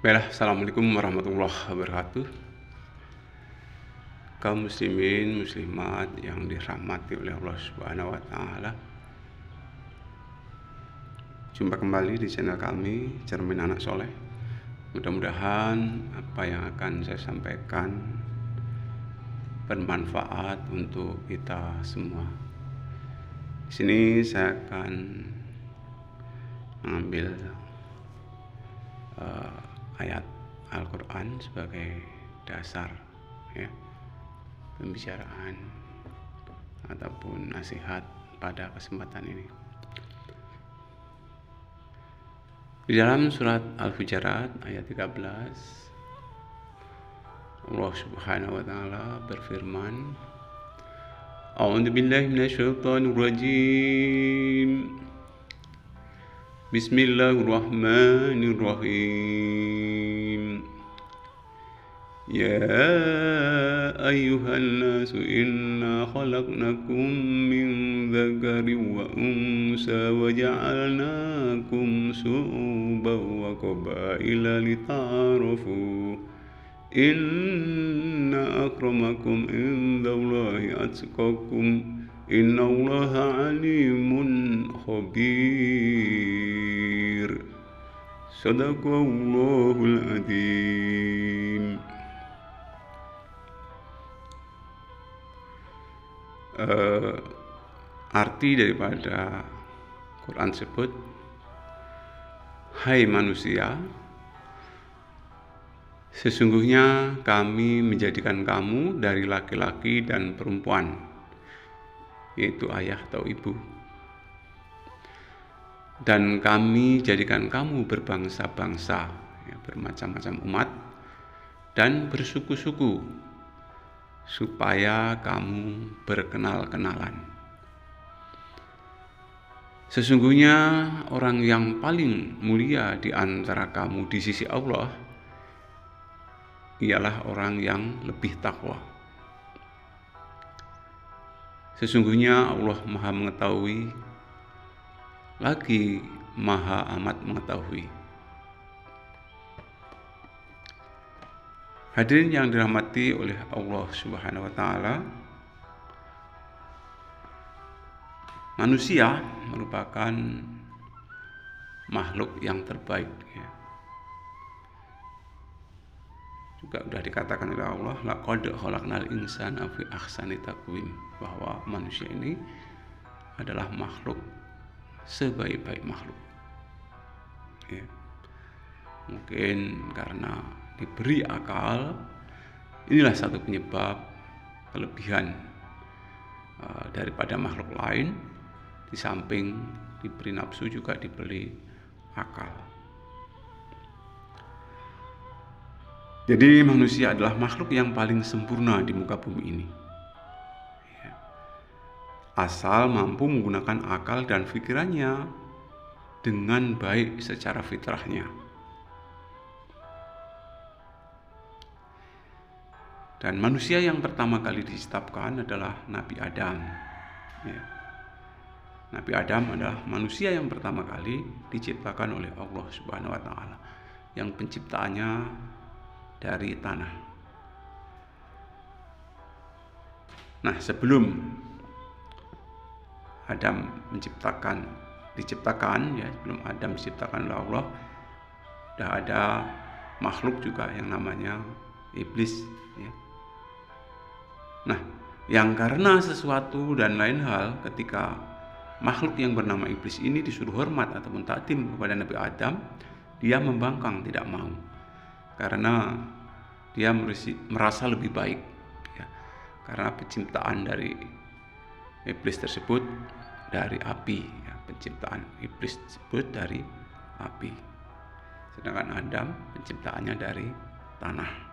Baiklah, Assalamualaikum warahmatullahi wabarakatuh. Kaum muslimin, muslimat yang dirahmati oleh Allah Subhanahu wa taala. Jumpa kembali di channel kami, Cermin Anak Soleh. Mudah-mudahan apa yang akan saya sampaikan bermanfaat untuk kita semua. Di sini saya akan mengambil ayat Al-Quran sebagai dasar pembicaraan ataupun nasihat pada kesempatan ini. Di dalam surat Al-Hujurat ayat 13, Allah Subhanahu wa taala berfirman, A'udzu billahi minasyaitonir rajim. Bismillahirrahmanirrahim. Ya ayyuhan nasu inna khalaqnakum min dzakarin wa unsa wa ja'alnakum syu'uban wa qabaila lita'arafu. Inna akramakum indallahi atqakum. Innallaha alimun khabir. Shadaqallahul adzim. Arti daripada Quran tersebut, hai manusia, sesungguhnya kami menjadikan kamu dari laki-laki dan perempuan, yaitu ayah atau ibu, dan kami jadikan kamu berbangsa-bangsa, bermacam-macam umat dan bersuku-suku, supaya kamu berkenal-kenalan. Sesungguhnya orang yang paling mulia di antara kamu di sisi Allah ialah orang yang lebih takwa. Sesungguhnya Allah Maha mengetahui lagi Maha amat mengetahui. Hadirin yang dirahmati oleh Allah Subhanahu wa taala, manusia merupakan makhluk yang terbaik, Juga sudah dikatakan oleh Allah, laqad khalaqnal insana fi ahsani taqwim, bahwa manusia ini adalah makhluk sebaik-baik makhluk. Mungkin karena diberi akal, inilah satu penyebab kelebihan daripada makhluk lain. Di samping diberi nafsu, juga diberi akal. Jadi manusia adalah makhluk yang paling sempurna di muka bumi ini, asal mampu menggunakan akal dan pikirannya dengan baik secara fitrahnya. Dan manusia yang pertama kali diciptakan adalah Nabi Adam. Nabi Adam adalah manusia yang pertama kali diciptakan oleh Allah Subhanahu wa taala, yang penciptaannya dari tanah. Nah, sebelum Adam diciptakan, sebelum Adam diciptakan oleh Allah, sudah ada makhluk juga yang namanya iblis, Nah, yang karena sesuatu dan lain hal, ketika makhluk yang bernama iblis ini disuruh hormat ataupun takdim kepada Nabi Adam, dia membangkang, tidak mau, karena dia merasa lebih baik, karena penciptaan dari iblis tersebut dari api, penciptaan iblis tersebut dari api, sedangkan Adam penciptaannya dari tanah.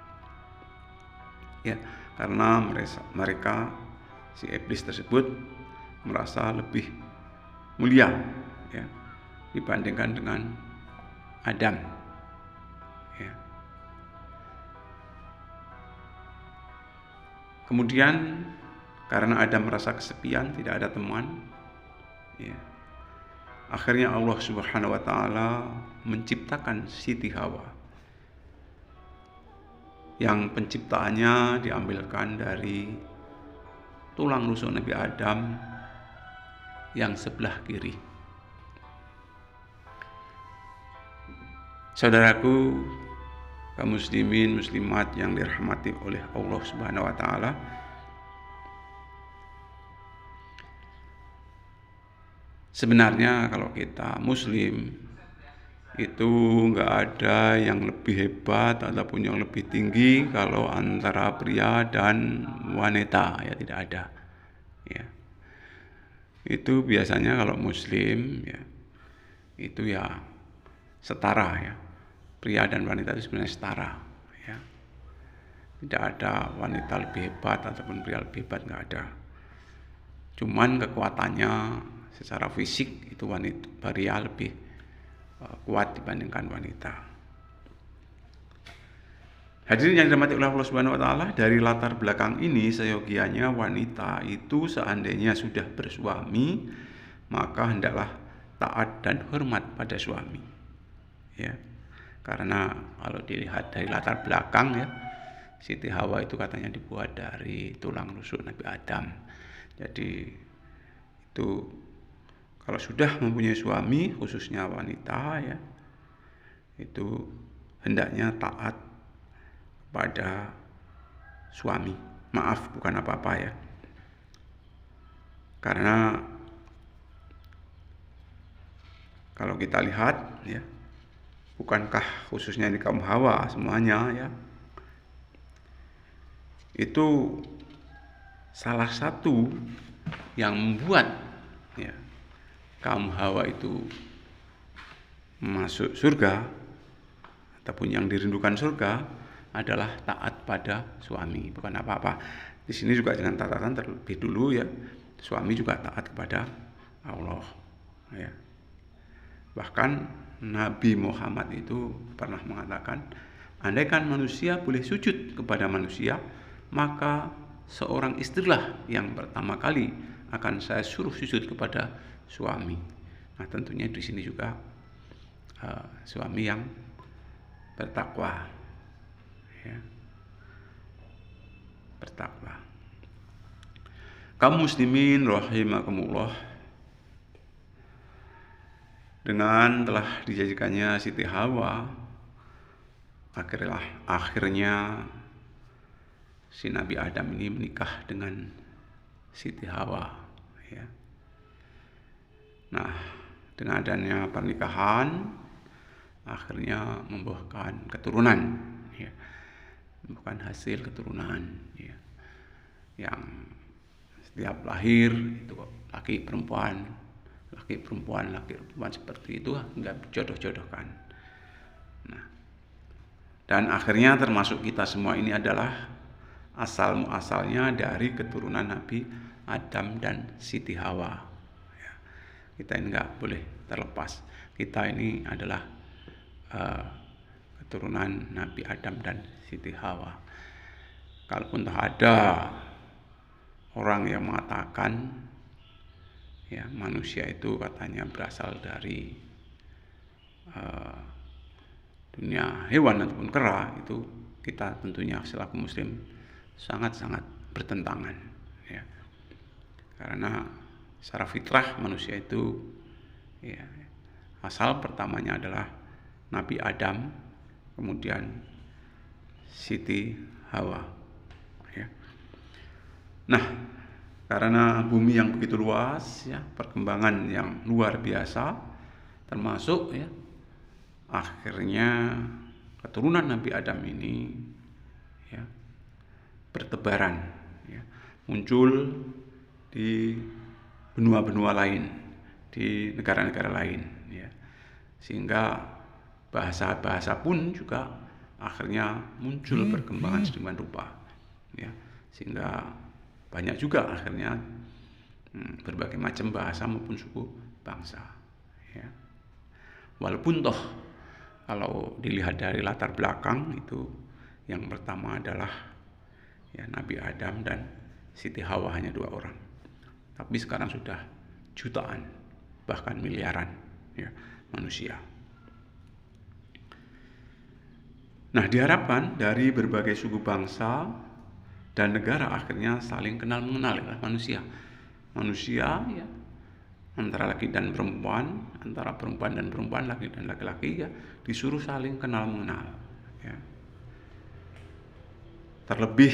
Karena mereka si iblis tersebut merasa lebih mulia, dibandingkan dengan Adam. Kemudian karena Adam merasa kesepian, tidak ada teman, akhirnya Allah Subhanahu wa taala menciptakan Siti Hawa yang penciptaannya diambilkan dari tulang rusuk Nabi Adam yang sebelah kiri. Saudaraku, kaum muslimin muslimat yang dirahmati oleh Allah Subhanahu wa taala, sebenarnya kalau kita muslim itu nggak ada yang lebih hebat ataupun yang lebih tinggi kalau antara pria dan wanita, ya tidak ada. Ya. Itu biasanya kalau muslim ya itu ya setara ya. Pria dan wanita itu sebenarnya setara ya. Tidak ada wanita lebih hebat ataupun pria lebih hebat, nggak ada. Cuman kekuatannya secara fisik itu wanita pria lebih kuat dibandingkan wanita. Hadirin yang dirahmati oleh Allah Subhanahu wa taala, dari latar belakang ini seyogianya wanita itu seandainya sudah bersuami, maka hendaklah taat dan hormat pada suami. Ya. Karena kalau dilihat dari latar belakang ya, Siti Hawa itu katanya dibuat dari tulang rusuk Nabi Adam. Jadi itu kalau sudah mempunyai suami, khususnya wanita ya, itu hendaknya taat kepada suami. Maaf, bukan apa-apa ya. Karena kalau kita lihat ya, bukankah khususnya di kaum Hawa semuanya ya, itu salah satu yang membuat ya kaum Hawa itu masuk surga ataupun yang dirindukan surga adalah taat pada suami, bukan apa-apa. Di sini juga dengan catatan terlebih dulu ya, suami juga taat kepada Allah ya. Bahkan Nabi Muhammad itu pernah mengatakan, andaikan manusia boleh sujud kepada manusia, maka seorang istrilah yang pertama kali akan saya suruh sujud kepada suami. Nah, tentunya di sini juga suami yang bertakwa, ya, bertakwa. Kaum muslimin rahimakumullah, dengan telah dijadikannya Siti Hawa, akhirnya si Nabi Adam ini menikah dengan Siti Hawa, ya. Nah, dengan adanya pernikahan akhirnya membuahkan keturunan, ya, bukan hasil keturunan, ya, yang setiap lahir itu laki perempuan seperti itu nggak jodoh-jodohkan. Nah, dan akhirnya termasuk kita semua ini adalah asal muasalnya dari keturunan Nabi Adam dan Siti Hawa. Kita ini nggak boleh terlepas. Kita ini adalah keturunan Nabi Adam dan Siti Hawa. Kalaupun ada orang yang mengatakan ya manusia itu katanya berasal dari dunia hewan ataupun kera, itu kita tentunya selaku muslim sangat-sangat bertentangan ya. Karena secara fitrah manusia itu ya, asal pertamanya adalah Nabi Adam, kemudian Siti Hawa ya. Nah, karena bumi yang begitu luas ya, perkembangan yang luar biasa, termasuk ya akhirnya keturunan Nabi Adam ini ya bertebaran ya, muncul di benua-benua lain, di negara-negara lain ya. Sehingga bahasa-bahasa pun juga akhirnya muncul perkembangan sedemikian rupa ya. Sehingga banyak juga akhirnya berbagai macam bahasa maupun suku bangsa ya. Walaupun toh kalau dilihat dari latar belakang itu yang pertama adalah ya Nabi Adam dan Siti Hawa hanya 2 orang. Tapi sekarang sudah jutaan, bahkan miliaran ya, manusia. Nah, diharapkan dari berbagai suku bangsa dan negara akhirnya saling kenal mengenal ya, manusia ya, antara laki dan perempuan, antara perempuan dan perempuan, laki dan laki-laki ya, disuruh saling kenal mengenal ya. Terlebih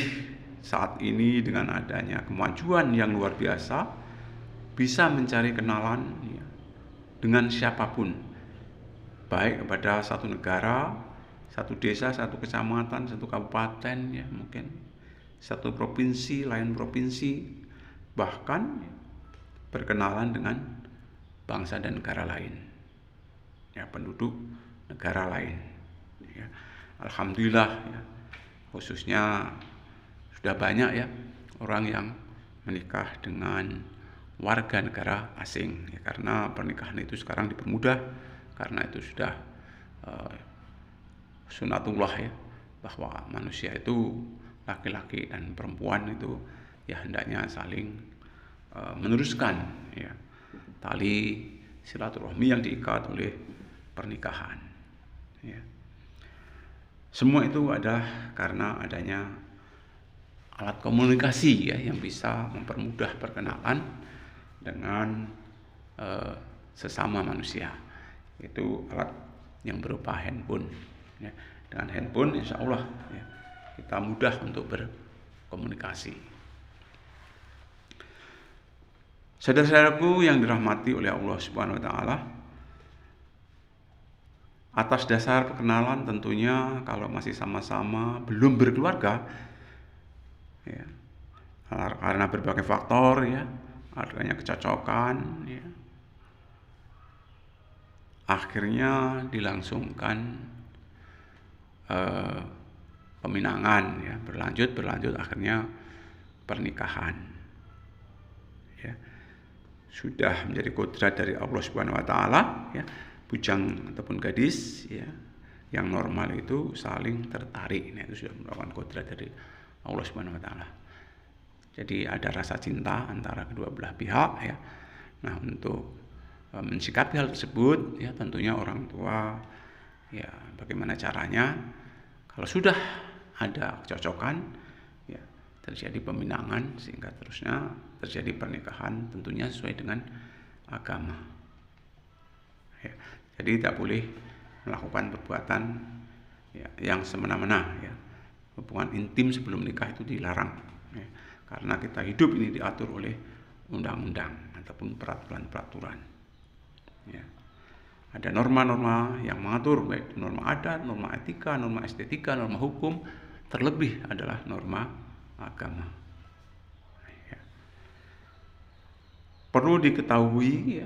saat ini dengan adanya kemajuan yang luar biasa, bisa mencari kenalan ya, dengan siapapun, baik kepada satu negara, satu desa, satu kecamatan, satu kabupaten ya, mungkin satu provinsi, lain provinsi, bahkan berkenalan dengan bangsa dan negara lain ya, penduduk negara lain ya. Alhamdulillah ya, khususnya sudah banyak ya orang yang menikah dengan warga negara asing ya, karena pernikahan itu sekarang dipermudah karena itu sudah sunatullah ya, bahwa manusia itu laki-laki dan perempuan itu ya hendaknya saling meneruskan ya tali silaturahmi yang diikat oleh pernikahan ya. Semua itu ada karena adanya alat komunikasi ya, yang bisa mempermudah perkenalan dengan sesama manusia. Itu alat yang berupa handphone ya. Dengan handphone insya Allah ya, kita mudah untuk berkomunikasi. Saudara-saudaraku yang dirahmati oleh Allah Subhanahu wa taala, atas dasar perkenalan tentunya kalau masih sama-sama belum berkeluarga ya, karena berbagai faktor ya, adanya kecocokan ya, akhirnya dilangsungkan peminangan ya, berlanjut akhirnya pernikahan ya. Sudah menjadi kodrat dari Allah Subhanahu wa taala ya, bujang ataupun gadis ya yang normal itu saling tertarik. Nah, itu sudah merupakan kodrat dari Allah Subhanahu wa taala. Jadi ada rasa cinta antara kedua belah pihak ya. Nah, untuk mensikapi hal tersebut ya, tentunya orang tua ya bagaimana caranya kalau sudah ada kecocokan ya, terjadi peminangan sehingga terusnya terjadi pernikahan tentunya sesuai dengan agama ya. Jadi tidak boleh melakukan perbuatan ya, yang semena-mena ya. Hubungan intim sebelum nikah itu dilarang ya, karena kita hidup ini diatur oleh undang-undang ataupun peraturan-peraturan ya. Ada norma-norma yang mengatur, baik norma adat, norma etika, norma estetika, norma hukum, terlebih adalah norma agama ya. Perlu diketahui ya,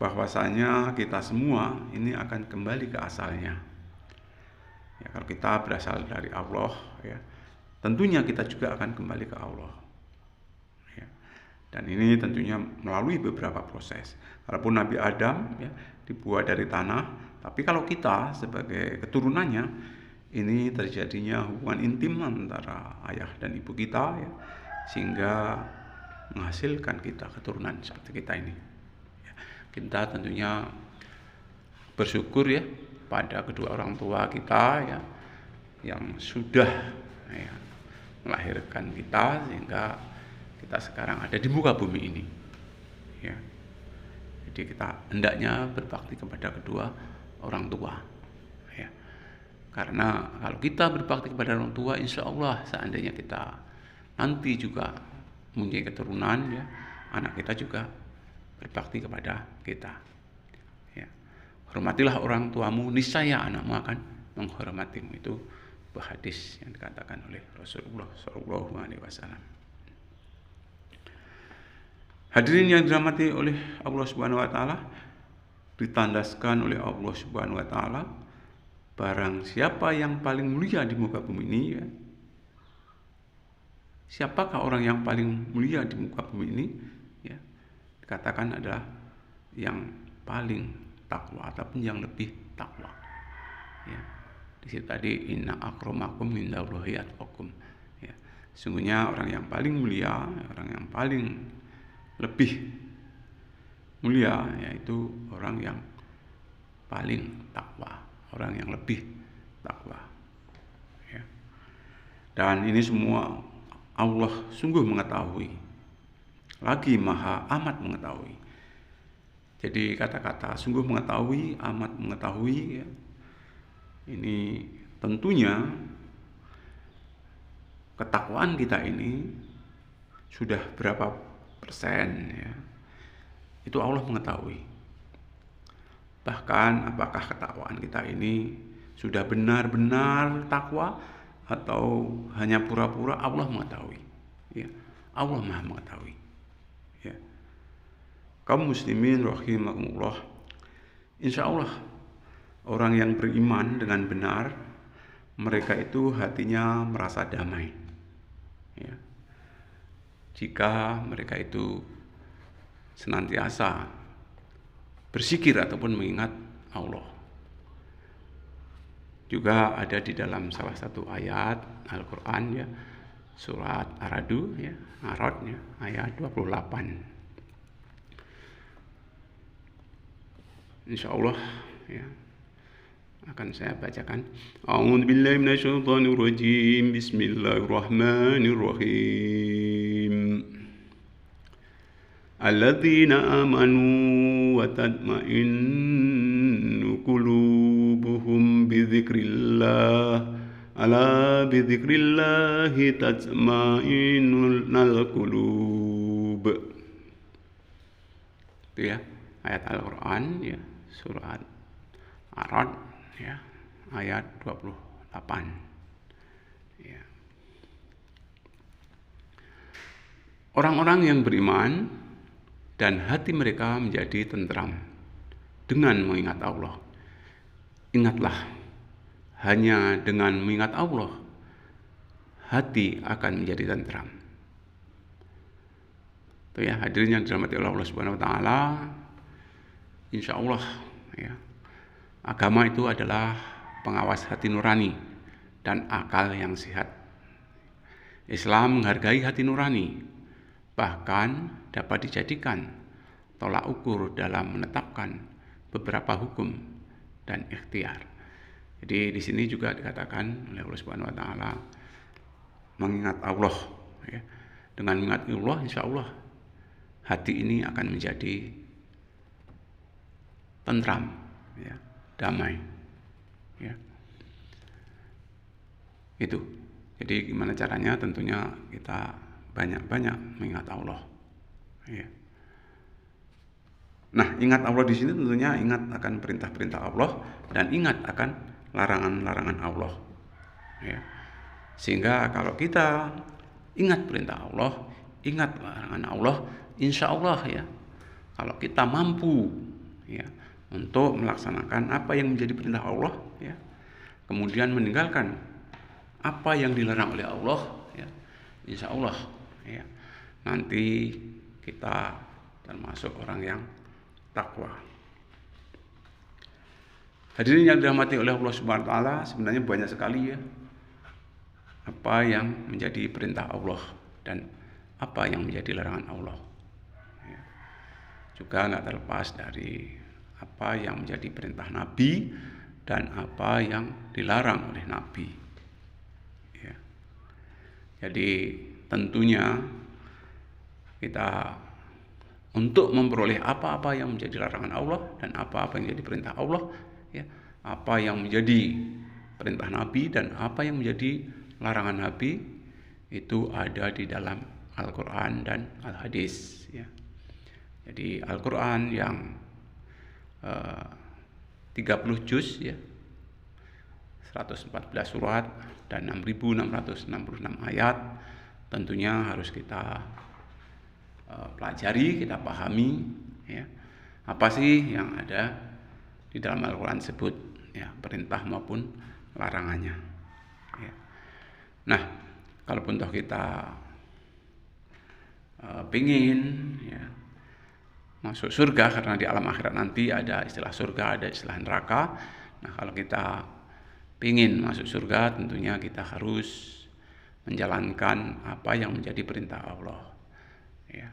bahwasanya kita semua ini akan kembali ke asalnya ya. Kalau kita berasal dari Allah ya, tentunya kita juga akan kembali ke Allah ya. Dan ini tentunya melalui beberapa proses. Walaupun Nabi Adam ya dibuat dari tanah, tapi kalau kita sebagai keturunannya, ini terjadinya hubungan intim antara ayah dan ibu kita ya, sehingga menghasilkan kita keturunan seperti kita ini ya. Kita tentunya bersyukur ya pada kedua orang tua kita ya, yang sudah ya, melahirkan kita sehingga kita sekarang ada di muka bumi ini ya. Jadi kita hendaknya berbakti kepada kedua orang tua ya. Karena kalau kita berbakti kepada orang tua, insya Allah seandainya kita nanti juga mempunyai keturunan ya, anak kita juga berbakti kepada kita ya. Hormatilah orang tuamu, niscaya anakmu akan menghormatimu. Itu hadis yang dikatakan oleh Rasulullah SAW. Hadirin yang dirahmati oleh Allah Subhanahu wa taala, ditandaskan oleh Allah Subhanahu wa taala, barang siapa yang paling mulia di muka bumi ini ya. Siapakah orang yang paling mulia di muka bumi ini ya? Dikatakan adalah yang paling takwa ataupun yang lebih takwa ya. Di situ tadi inna akramakum indallahi atqakum ya. Sungguhnya orang yang paling mulia, orang yang paling lebih mulia yaitu orang yang paling takwa, orang yang lebih takwa. Dan ini semua Allah sungguh mengetahui, lagi maha amat mengetahui. Jadi kata-kata sungguh mengetahui, amat mengetahui, ya, ini tentunya ketakwaan kita ini sudah berapa persen, ya, itu Allah mengetahui. Bahkan apakah ketakwaan kita ini sudah benar-benar takwa atau hanya pura-pura, Allah mengetahui. Ya, Allah maha mengetahui. Ya. Kaum muslimin rahimakumullah, insya Allah orang yang beriman dengan benar, mereka itu hatinya merasa damai. Ya. Jika mereka itu senantiasa berzikir ataupun mengingat Allah. Juga ada di dalam salah satu ayat Al-Quran, ya, surat Ar-Ra'd, ya, Ar-Ra'd, ya, ayat 28. Insya Allah, ya, akan saya bacakan. A'udzubillahi minasyaitonirrajim. Bismillahirrahmanirrahim. Alladzina amanu wa tatma'innu qulubuhum bidzikrillah. Ala bidzikrillahi tatma'innul qulub. Itu ya, ayat Al-Qur'an, ya, surat Ar-Ra'd, ya, ayat 28. Ya. Orang-orang yang beriman dan hati mereka menjadi tentram dengan mengingat Allah. Ingatlah, hanya dengan mengingat Allah, hati akan menjadi tentram. Itu ya, hadirin yang dirahmati oleh Allah Subhanahu wa taala. Insya Allah, ya, agama itu adalah pengawas hati nurani dan akal yang sehat. Islam menghargai hati nurani, bahkan dapat dijadikan tolak ukur dalam menetapkan beberapa hukum dan ikhtiar. Jadi di sini juga dikatakan oleh Allah Subhanahu wa taala mengingat Allah, ya. Dengan mengingat Allah, insya Allah hati ini akan menjadi tentram, ya, damai, ya. Itu. Jadi gimana caranya? Tentunya kita banyak-banyak mengingat Allah. Ya. Nah, ingat Allah di sini tentunya ingat akan perintah-perintah Allah dan ingat akan larangan-larangan Allah. Ya. Sehingga kalau kita ingat perintah Allah, ingat larangan Allah, insya Allah, ya, kalau kita mampu, ya, untuk melaksanakan apa yang menjadi perintah Allah, ya, kemudian meninggalkan apa yang dilarang oleh Allah, ya, insya Allah, ya, nanti kita termasuk orang yang takwa. Hadirin yang dirahmati oleh Allah Subhanahu wa taala, sebenarnya banyak sekali, ya, apa yang menjadi perintah Allah dan apa yang menjadi larangan Allah. Ya. Juga nggak terlepas dari apa yang menjadi perintah Nabi dan apa yang dilarang oleh Nabi. Ya. Jadi tentunya kita untuk memperoleh apa-apa yang menjadi larangan Allah dan apa-apa yang menjadi perintah Allah, ya, apa yang menjadi perintah Nabi dan apa yang menjadi larangan Nabi, itu ada di dalam Al-Quran dan Al-Hadis, ya. Jadi Al-Quran yang 30 juz, ya, 114 surat dan 6.666 ayat, tentunya harus kita pelajari, kita pahami, ya, apa sih yang ada di dalam Al-Quran tersebut, ya, perintah maupun larangannya, ya. Nah, kalaupun toh kita pingin, ya, masuk surga, karena di alam akhirat nanti ada istilah surga, ada istilah neraka. Nah, kalau kita pingin masuk surga, tentunya kita harus menjalankan apa yang menjadi perintah Allah, ya.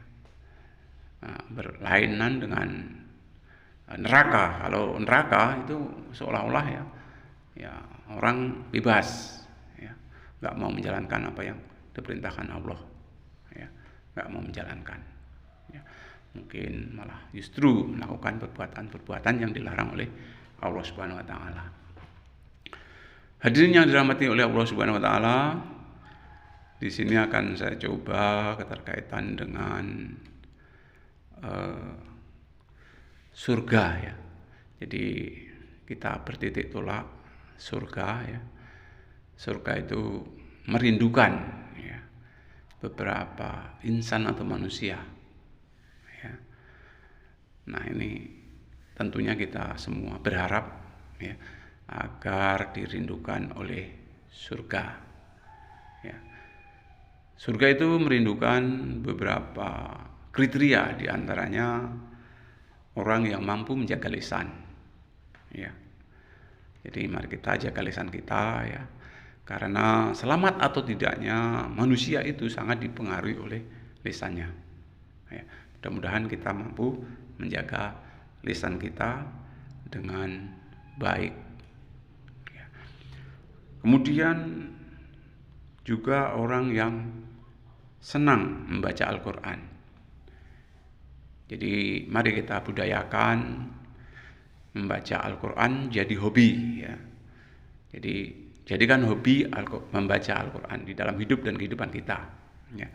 Nah, berlainan dengan neraka. Kalau neraka itu seolah-olah, ya, orang bebas, ya, nggak mau menjalankan apa yang diperintahkan Allah, ya, nggak mau menjalankan, ya. Mungkin malah justru melakukan perbuatan-perbuatan yang dilarang oleh Allah Subhanahu wa taala. Hadirin yang dirahmati oleh Allah Subhanahu wa taala, di sini akan saya coba keterkaitan dengan surga, ya. Jadi kita bertitik tolak surga, ya. Surga itu merindukan, ya, beberapa insan atau manusia, ya. Nah, ini tentunya kita semua berharap, ya, agar dirindukan oleh surga, ya. Surga itu merindukan beberapa kriteria, diantaranya orang yang mampu menjaga lisan, ya. Jadi mari kita jaga lisan kita, ya, karena selamat atau tidaknya manusia itu sangat dipengaruhi oleh lisannya, ya. Mudah-mudahan kita mampu menjaga lisan kita dengan baik, ya. Kemudian juga orang yang senang membaca Al-Quran. Jadi mari kita budayakan membaca Al-Quran jadi hobi, ya. Jadi jadikan hobi membaca Al-Quran di dalam hidup dan kehidupan kita, ya.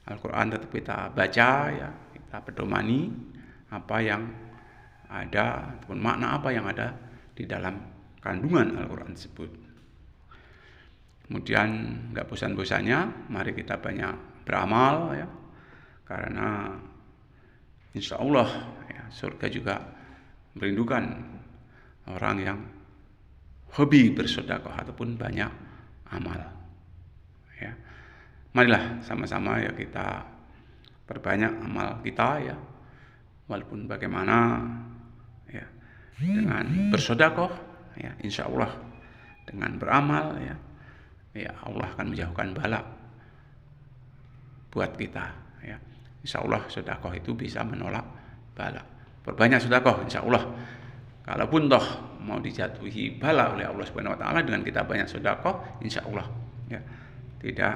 Al-Quran tetap kita baca, ya, kita pedomani apa yang ada ataupun makna apa yang ada di dalam kandungan Al-Quran tersebut. Kemudian nggak bosan-bosannya, mari kita banyak beramal, ya, karena insya Allah, ya, surga juga merindukan orang yang hobi bersedekah ataupun banyak amal, ya. Marilah sama-sama, ya, kita perbanyak amal kita, ya, walaupun bagaimana, ya, dengan bersedekah, ya, insya Allah dengan beramal, ya, Allah akan menjauhkan bala buat kita, ya. Insya Allah sedekah itu bisa menolak bala. Perbanyak sedekah, insya Allah. Kalaupun toh mau dijatuhi bala oleh Allah Subhanahu wa taala dengan kita banyak sedekah, insya Allah, ya, tidak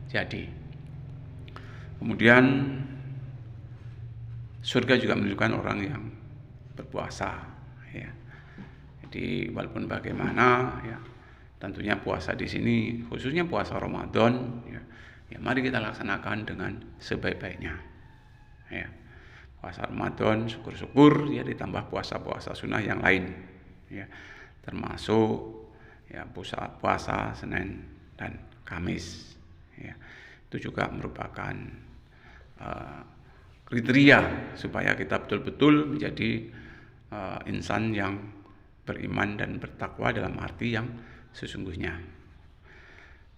jadi. Kemudian surga juga menunjukkan orang yang berpuasa, ya. Jadi walaupun bagaimana, ya, tentunya puasa di sini khususnya puasa Ramadan, ya, mari kita laksanakan dengan sebaik-baiknya, ya. Puasa Ramadan syukur-syukur, ya, ditambah puasa-puasa sunnah yang lain, ya, termasuk, ya, puasa Senin dan Kamis, ya. Itu juga merupakan kriteria supaya kita betul-betul menjadi insan yang beriman dan bertakwa dalam arti yang sesungguhnya.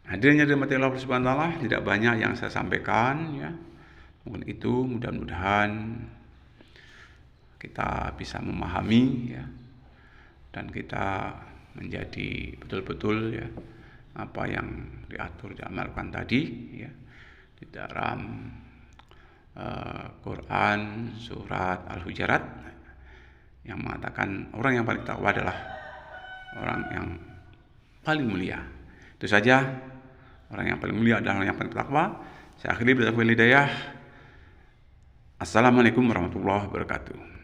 Hadirnya dirahmati Allah Subhanahu wa taala, tidak banyak yang saya sampaikan, ya. Mungkin itu, mudah-mudahan kita bisa memahami, ya, dan kita menjadi betul-betul, ya, apa yang diatur dalam Al-Quran tadi, ya, di dalam Quran surat Al-Hujurat yang mengatakan orang yang paling takwa adalah orang yang paling mulia. Itu saja, orang yang paling mulia adalah orang yang paling takwa. Saya akhiri bertaufiq hidayah. Assalamualaikum warahmatullahi wabarakatuh.